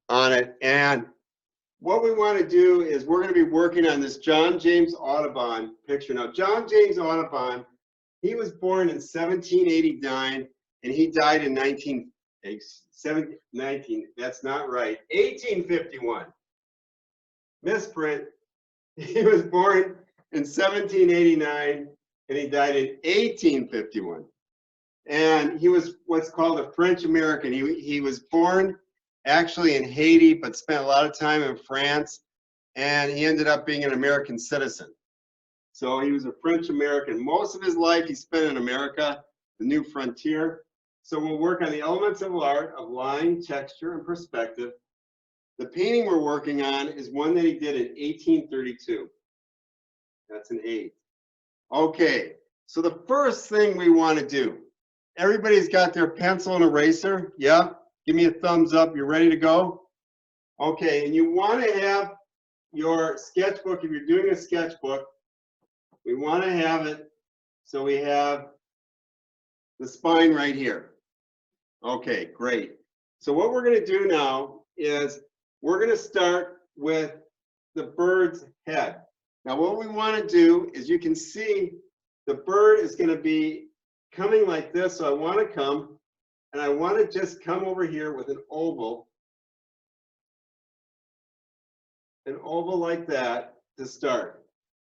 on it. And what we want to do is we're going to be working on this John James Audubon picture. Now, John James Audubon, he was born in 1789 and he died in 1851. Misprint. He was born in 1789 and he died in 1851. And he was what's called a French American. He was born actually in Haiti, but spent a lot of time in France, and he ended up being an American citizen. So he was a French American. Most of his life he spent in America, the new frontier. So we'll work on the elements of art of line, texture, and perspective. The painting we're working on is one that he did in 1832. That's an 8. Okay, so the first thing we want to do, everybody's got their pencil and eraser? Yeah? Give me a thumbs up. You're ready to go? Okay, and you want to have your sketchbook, if you're doing a sketchbook, we want to have it so we have the spine right here. Okay, great. So what we're going to do now is we're going to start with the bird's head. Now what we want to do is you can see the bird is going to be coming like this. So I want to come and I want to just come over here with an oval like that to start.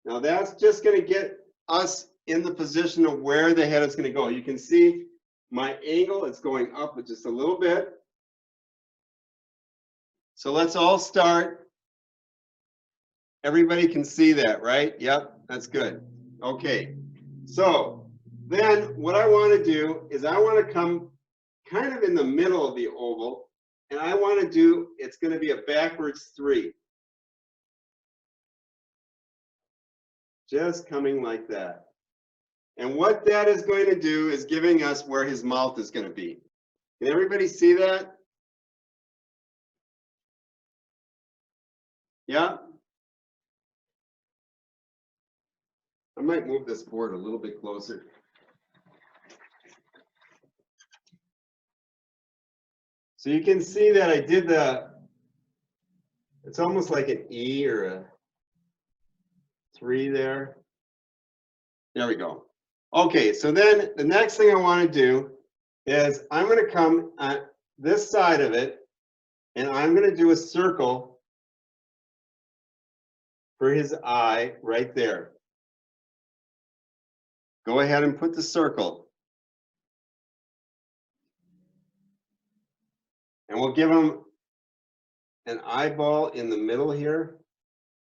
Now that's just going to get us in the position of where the head is going to go. You can see my angle is going up just a little bit. So let's all start. Everybody can see that, right? Yep, that's good. Okay, so then what I want to do is I want to come kind of in the middle of the oval, and I want to do, it's going to be a backwards 3. Just coming like that. And what that is going to do is giving us where his mouth is going to be. Can everybody see that? Yeah? I might move this board a little bit closer. So you can see that I did it's almost like an E or a 3 there. There we go. Okay, so then the next thing I want to do is I'm going to come on this side of it, and I'm going to do a circle for his eye right there. Go ahead and put the circle. And we'll give him an eyeball in the middle here.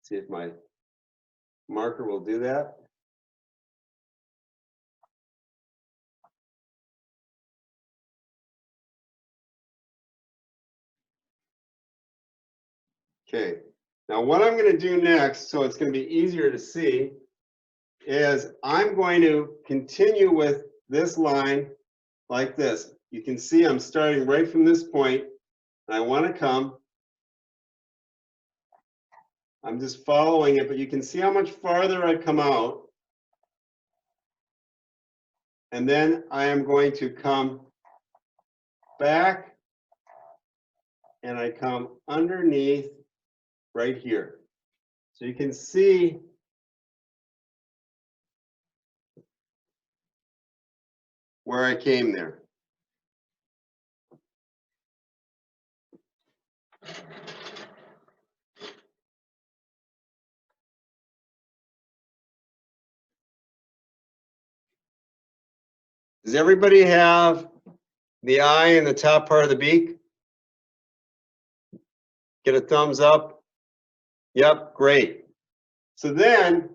See if my marker will do that. Okay, now what I'm going to do next, so it's going to be easier to see, is I'm going to continue with this line like this. You can see I'm starting right from this point, and I want to come. I'm just following it, but you can see how much farther I come out. And then I am going to come back, and I come underneath right here. So you can see where I came there. Does everybody have the eye in the top part of the beak? Get a thumbs up. Yep, great. So then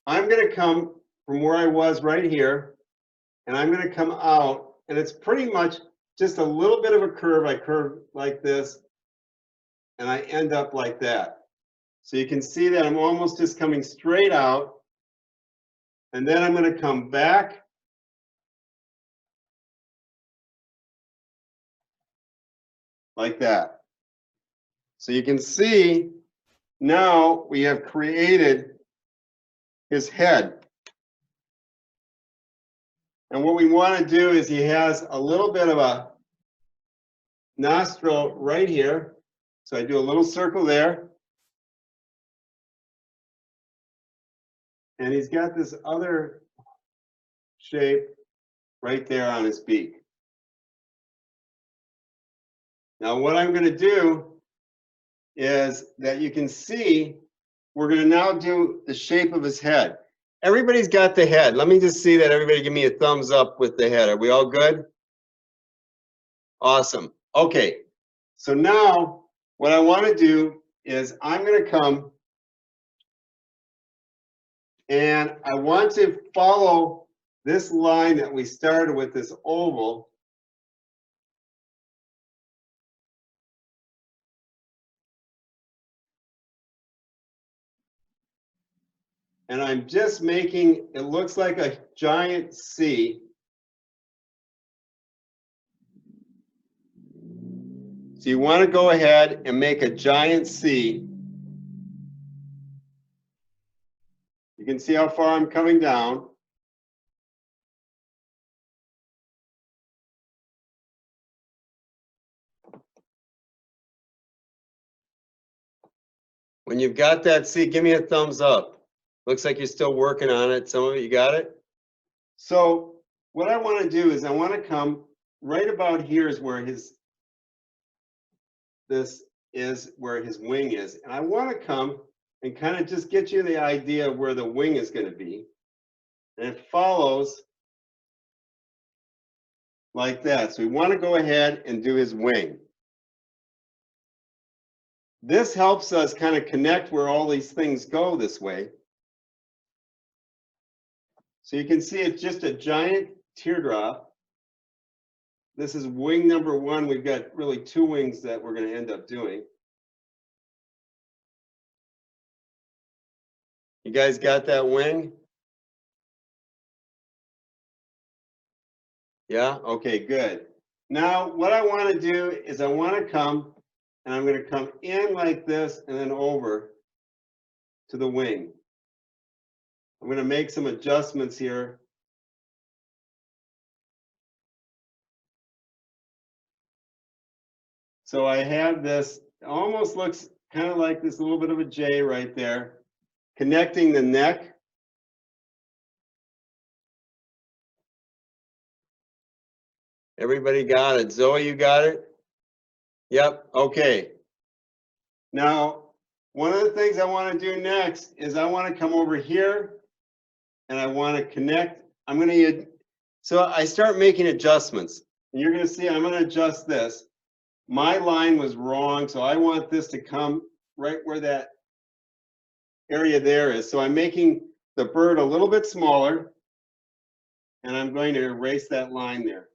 I'm going to come from where I was right here, and I'm going to come out, and it's pretty much just a little bit of a curve. I curve like this, and I end up like that. So you can see that I'm almost just coming straight out, and then I'm going to come back like that. So you can see now we have created his head. And what we want to do is he has a little bit of a nostril right here. So I do a little circle there. And he's got this other shape right there on his beak. Now what I'm going to do is that you can see we're going to now do the shape of his head. Everybody's got the head. Let me just see that everybody give me a thumbs up with the head. Are we all good? Awesome. Okay. So now what I want to do is I'm going to come and I want to follow this line that we started with, this oval. And I'm just making, it looks like a giant C. So you want to go ahead and make a giant C. You can see how far I'm coming down. When you've got that C, give me a thumbs up. Looks like you're still working on it. Some of you got it? So what I want to do is I want to come right about here is where this is where his wing is. And I want to come and kind of just get you the idea of where the wing is going to be. And it follows like that. So we want to go ahead and do his wing. This helps us kind of connect where all these things go this way. So you can see it's just a giant teardrop. This is wing number one. We've got really two wings that we're going to end up doing. You guys got that wing? Yeah? Okay, good. Now, what I want to do is I want to come, and I'm going to come in like this and then over to the wing. I'm going to make some adjustments here. So I have this, it almost looks kind of like this little bit of a J right there, connecting the neck. Everybody got it? Zoe, you got it? Yep, okay. Now, one of the things I want to do next is I want to come over here and I want to connect. I'm going to, so I start making adjustments. And you're going to see I'm going to adjust this. My line was wrong, so I want this to come right where that area there is. So I'm making the bird a little bit smaller, and I'm going to erase that line there.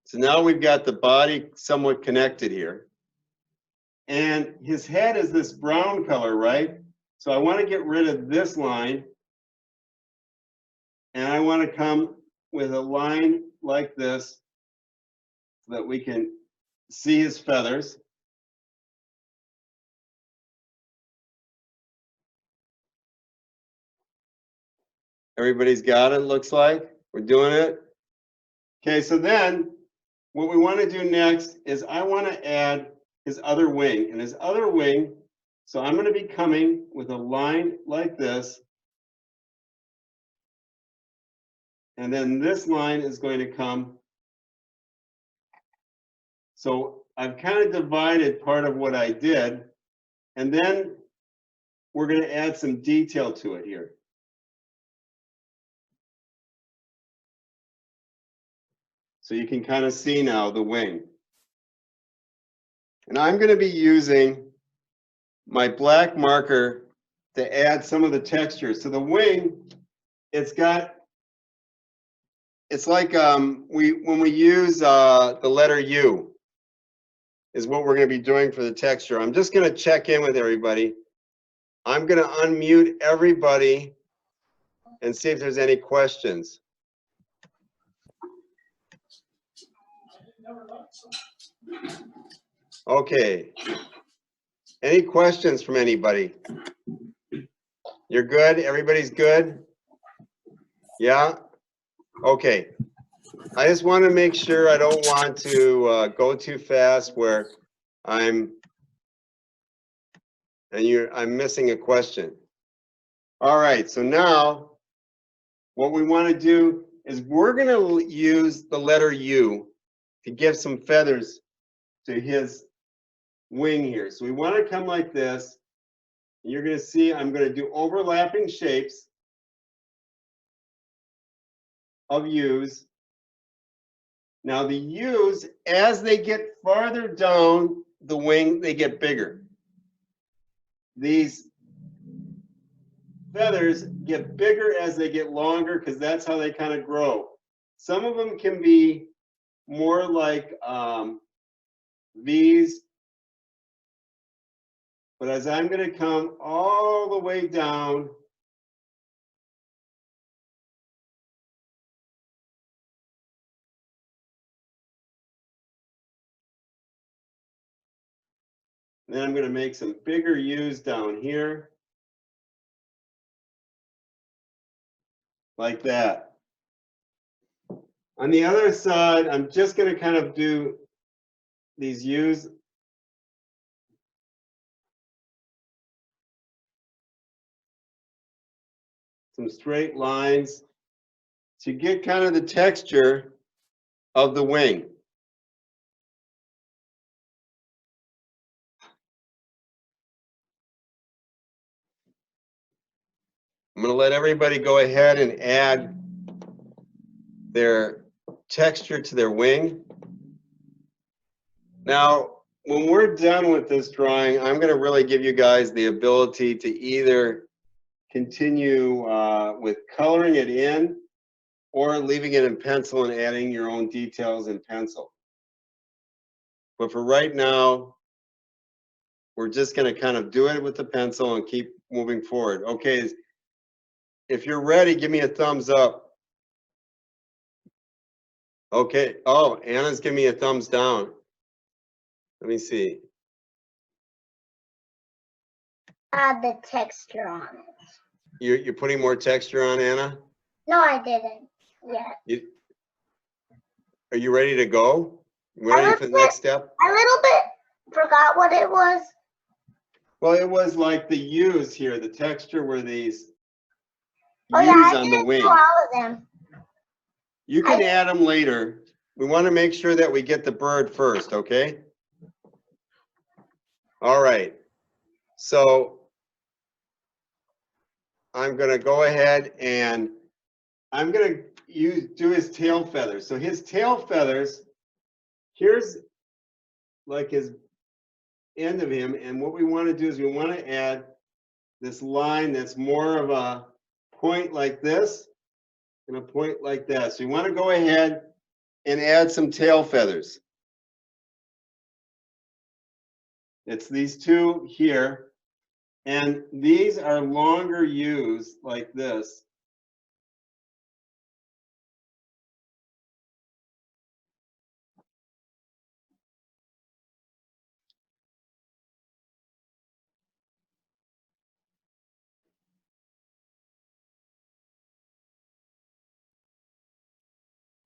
So now we've got the body somewhat connected here. And his head is this brown color, right? So I want to get rid of this line. And I want to come with a line like this so that we can see his feathers. Everybody's got it, looks like. We're doing it. Okay, so then what we want to do next is I want to add his other wing. And his other wing, so I'm going to be coming with a line like this. And then this line is going to come. So I've kind of divided part of what I did. And then we're going to add some detail to it here. So you can kind of see now the wing. And I'm going to be using my black marker to add some of the texture. So the wing, it's like when we use the letter U is what we're going to be doing for the texture. I'm just going to check in with everybody. I'm going to unmute everybody and see if there's any questions. Okay. Any questions from anybody? You're good? Everybody's good? Yeah? Okay. I just want to make sure I don't want to go too fast where I'm missing a question. All right, so now what we want to do is we're going to use the letter U to give some feathers to his wing here. So we want to come like this. You're going to see I'm going to do overlapping shapes of U's. Now the U's, as they get farther down the wing, they get bigger. These feathers get bigger as they get longer because that's how they kind of grow. Some of them can be more like V's, but as I'm going to come all the way down, then I'm going to make some bigger U's down here, like that. On the other side, I'm just going to kind of do these U's. Some straight lines to get kind of the texture of the wing. I'm going to let everybody go ahead and add their texture to their wing. Now, when we're done with this drawing, I'm going to really give you guys the ability to either continue with coloring it in or leaving it in pencil and adding your own details in pencil. But for right now, we're just going to kind of do it with the pencil and keep moving forward. Okay, if you're ready, give me a thumbs up. Okay, oh, Anna's giving me a thumbs down. Let me see. Add the texture on it. You're putting more texture on, Anna? No, I didn't yet. Are you ready to go? Ready for the next step? A little bit forgot what it was. Well, it was like the U's here. The texture were these U's on the wing. Do all of them. You can add them later. We want to make sure that we get the bird first, okay? All right. So I'm going to go ahead and I'm going to do his tail feathers. So his tail feathers, here's like his end of him. And what we want to do is we want to add this line that's more of a point like this and a point like that. So you want to go ahead and add some tail feathers. It's these two here. And these are longer U's like this.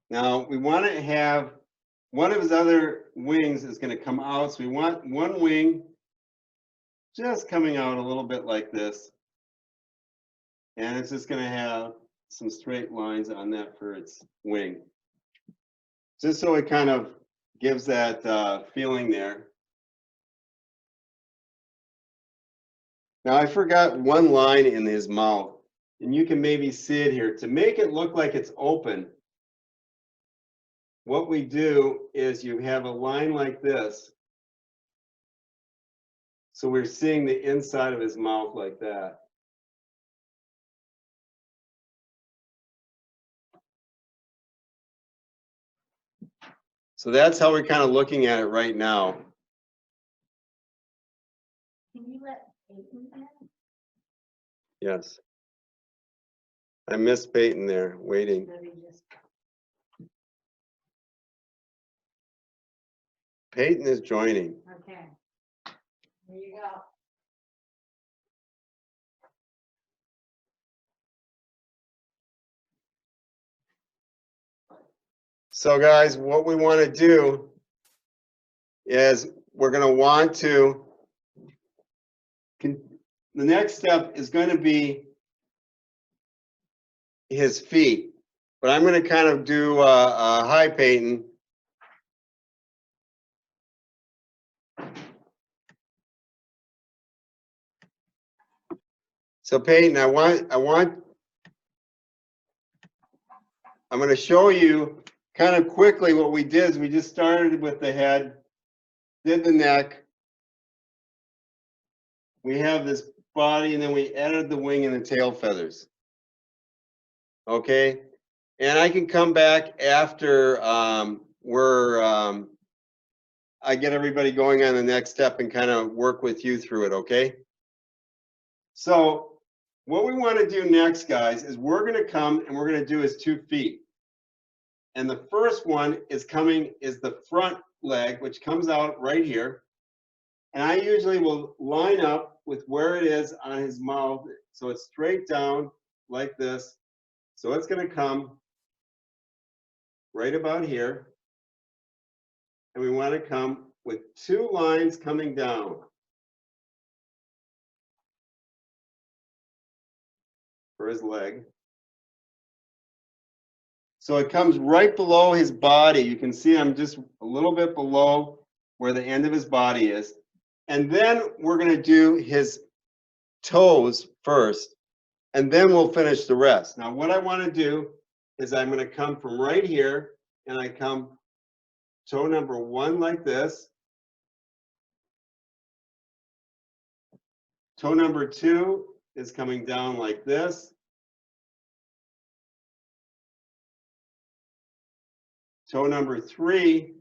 Now we want to have one of his other wings is going to come out. So we want one wing just coming out a little bit like this. And it's just going to have some straight lines on that for its wing. Just so it kind of gives that feeling there. Now I forgot one line in his mouth, and you can maybe see it here. To make it look like it's open, what we do is you have a line like this. So we're seeing the inside of his mouth like that. So that's how we're kind of looking at it right now. Can you let Peyton add? Yes. I missed Peyton there, waiting. Peyton is joining. Okay. There you go. So guys, what we want to do is we're going to want to, the next step is going to be his feet. But I'm going to kind of do a high Peyton. So Peyton, I'm going to show you kind of quickly what we did is we just started with the head, did the neck. We have this body, and then we added the wing and the tail feathers. Okay, and I can come back after I get everybody going on the next step and kind of work with you through it, okay? So what we want to do next, guys, is we're going to come and we're going to do his 2 feet. And the first one is the front leg, which comes out right here. And I usually will line up with where it is on his mouth. So it's straight down like this. So it's going to come right about here. And we want to come with 2 lines coming down. For his leg. So it comes right below his body. You can see I'm just a little bit below where the end of his body is. And then we're going to do his toes first, and then we'll finish the rest. Now what I want to do is I'm going to come from right here, and I come toe number 1 like this. Toe number 2 is coming down like this. Toe number 3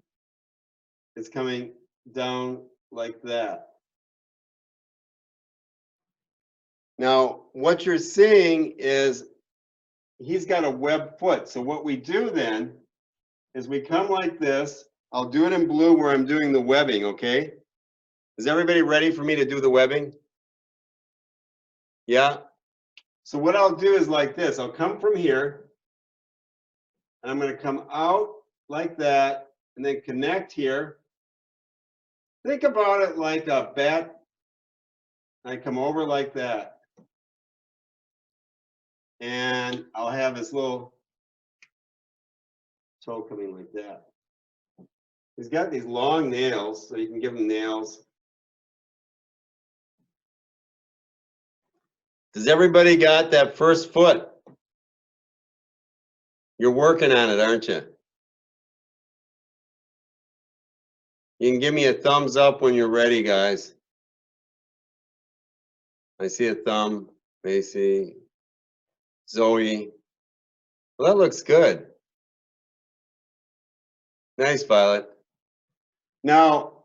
is coming down like that. Now, what you're seeing is he's got a web foot. So what we do then is we come like this. I'll do it in blue where I'm doing the webbing, okay? Is everybody ready for me to do the webbing? Yeah? So what I'll do is like this. I'll come from here, and I'm going to come out like that, and then connect here. Think about it like a bat. I come over like that. And I'll have this little toe coming like that. He's got these long nails, so you can give him nails. Does everybody got that first foot? You're working on it, aren't you? You can give me a thumbs up when you're ready, guys. I see a thumb, Macy, Zoe. Well, that looks good. Nice, Violet. Now,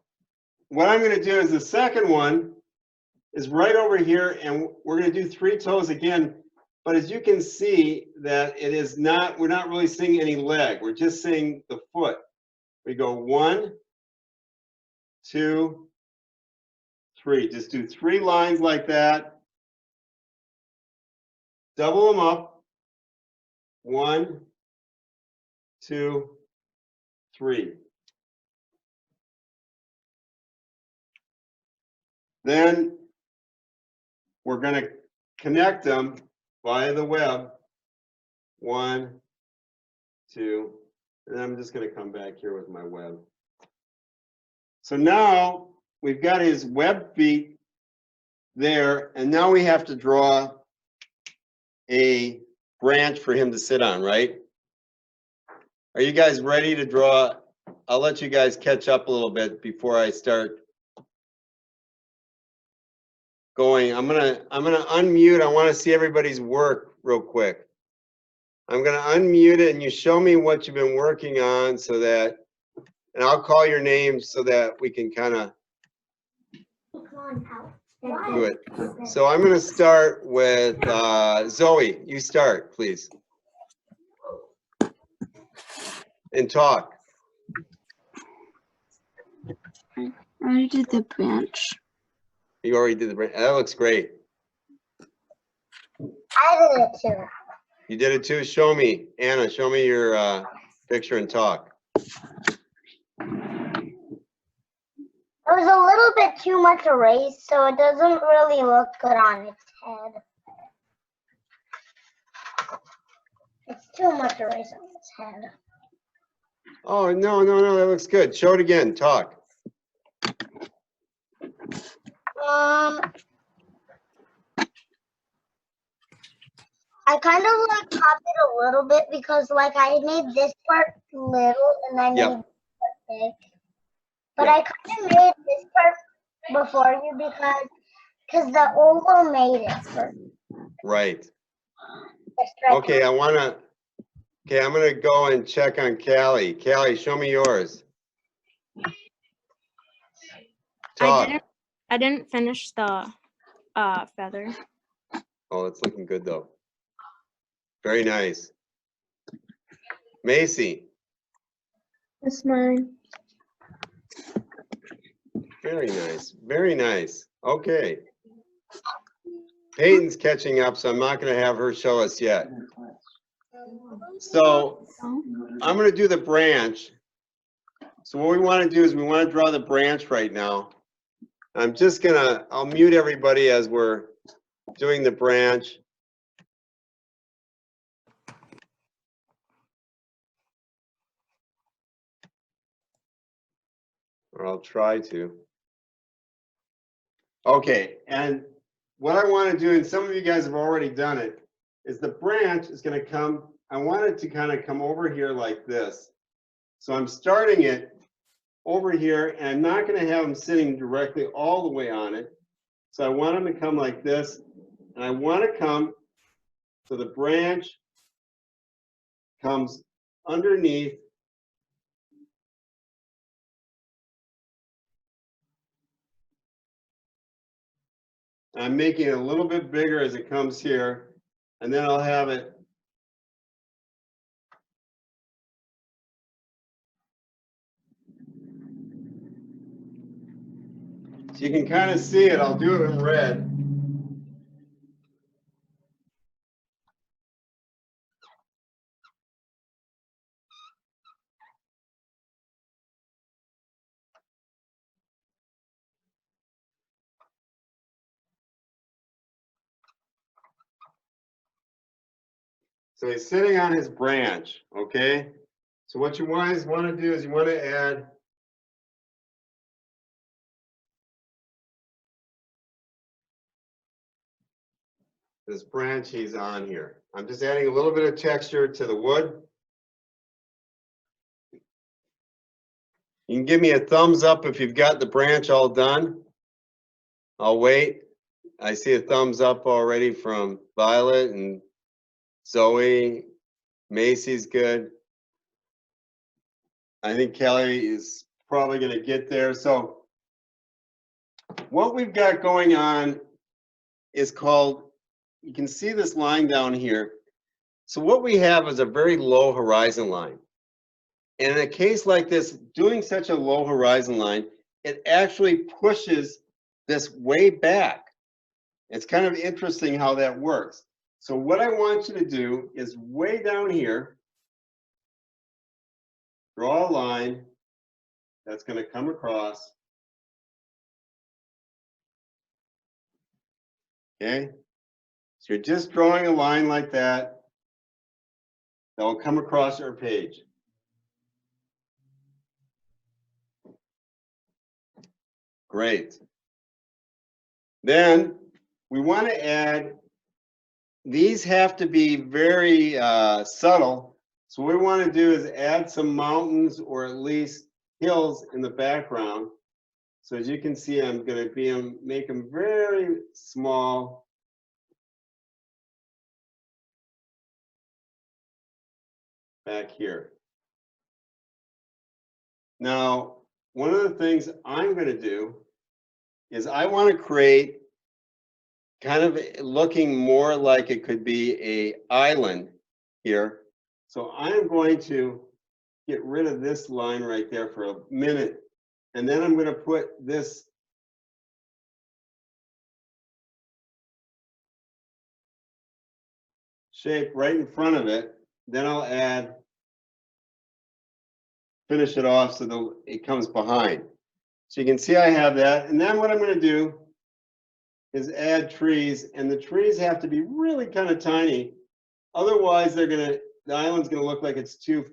what I'm going to do is the second one is right over here, and we're going to do 3 toes again. But as you can see, that it is not, we're not really seeing any leg. We're just seeing the foot. We go 1, 2, 3. Just do 3 lines like that. Double them up. 1, 2, 3. Then we're going to connect them via the web. 1, 2, and I'm just going to come back here with my web. So now we've got his web feet there, and now we have to draw a branch for him to sit on, right? Are you guys ready to draw? I'll let you guys catch up a little bit before I start going. I'm gonna unmute. I want to see everybody's work real quick. I'm gonna unmute it, and you show me what you've been working on, so that, and I'll call your names so that we can kind of do it. So I'm gonna start with Zoe. You start, please, and talk. I already did the branch. You already did the branch. That looks great. I did it too. You did it too. Show me, Anna. Show me your Picture and talk. It was a little bit too much erased, so it doesn't really look good on its head. It's too much erased on its head. Oh, no, no, no, that looks good. Show it again, talk. I kind of like copied a little bit because like I made this part little and I made Yep. this part big. But Yep. I kind of made this part before you because the oval made it first. Right. The stretch. Okay, I'm gonna go and check on Callie. Callie, show me yours. Talk. I didn't finish the feather. Oh, it's looking good though. Very nice. Macy, That's mine. very nice, very nice. Okay. Peyton's catching up, so I'm not gonna have her show us yet. So I'm gonna do the branch. So what we wanna do is we wanna draw the branch right now. I'll mute everybody as we're doing the branch. Or I'll try to. Okay, and what I want to do, and some of you guys have already done it, is the branch is going to come, I want it to kind of come over here like this. So I'm starting it over here, and I'm not going to have them sitting directly all the way on it. So I want them to come like this, and I want to come so the branch comes underneath. I'm making it a little bit bigger as it comes here, and then I'll have it so you can kind of see it. I'll do it in red. So he's sitting on his branch, okay? So what you guys want to do is you want to add this branch he's on here. I'm just adding a little bit of texture to the wood. You can give me a thumbs up if you've got the branch all done. I'll wait. I see a thumbs up already from Violet and Zoe. Macy's good. I think Kelly is probably going to get there. So what we've got going on is called, you can see this line down here. So what we have is a very low horizon line. And in a case like this, doing such a low horizon line, it actually pushes this way back. It's kind of interesting how that works. So what I want you to do is way down here, draw a line that's going to come across. Okay? So you're just drawing a line like that that will come across our page. Great. Then we want to add, these have to be very subtle. So what we want to do is add some mountains or at least hills in the background. So as you can see, I'm going to make them very small. Back here. Now, one of the things I'm going to do is I want to create kind of looking more like it could be an island here. So I'm going to get rid of this line right there for a minute. And then I'm going to put this shape right in front of it. Then I'll add finish it off so it comes behind. So you can see I have that. And then what I'm going to do is add trees, and the trees have to be really kind of tiny. Otherwise, the island's going to look like it's too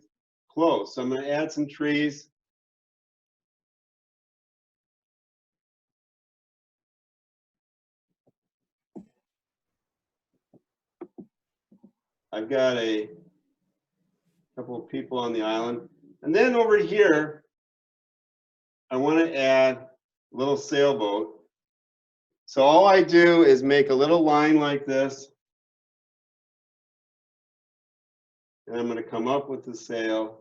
close. So I'm going to add some trees. I've got a couple of people on the island. And then over here, I want to add a little sailboat. So all I do is make a little line like this. And I'm going to come up with the sail.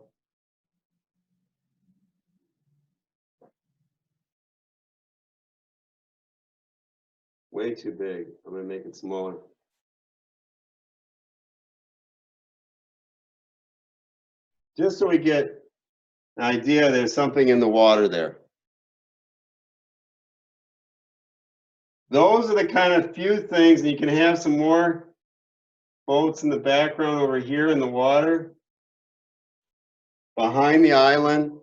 Way too big. I'm going to make it smaller. Just so we get an idea there's something in the water there. Those are the kind of few things, and you can have some more boats in the background over here in the water behind the island.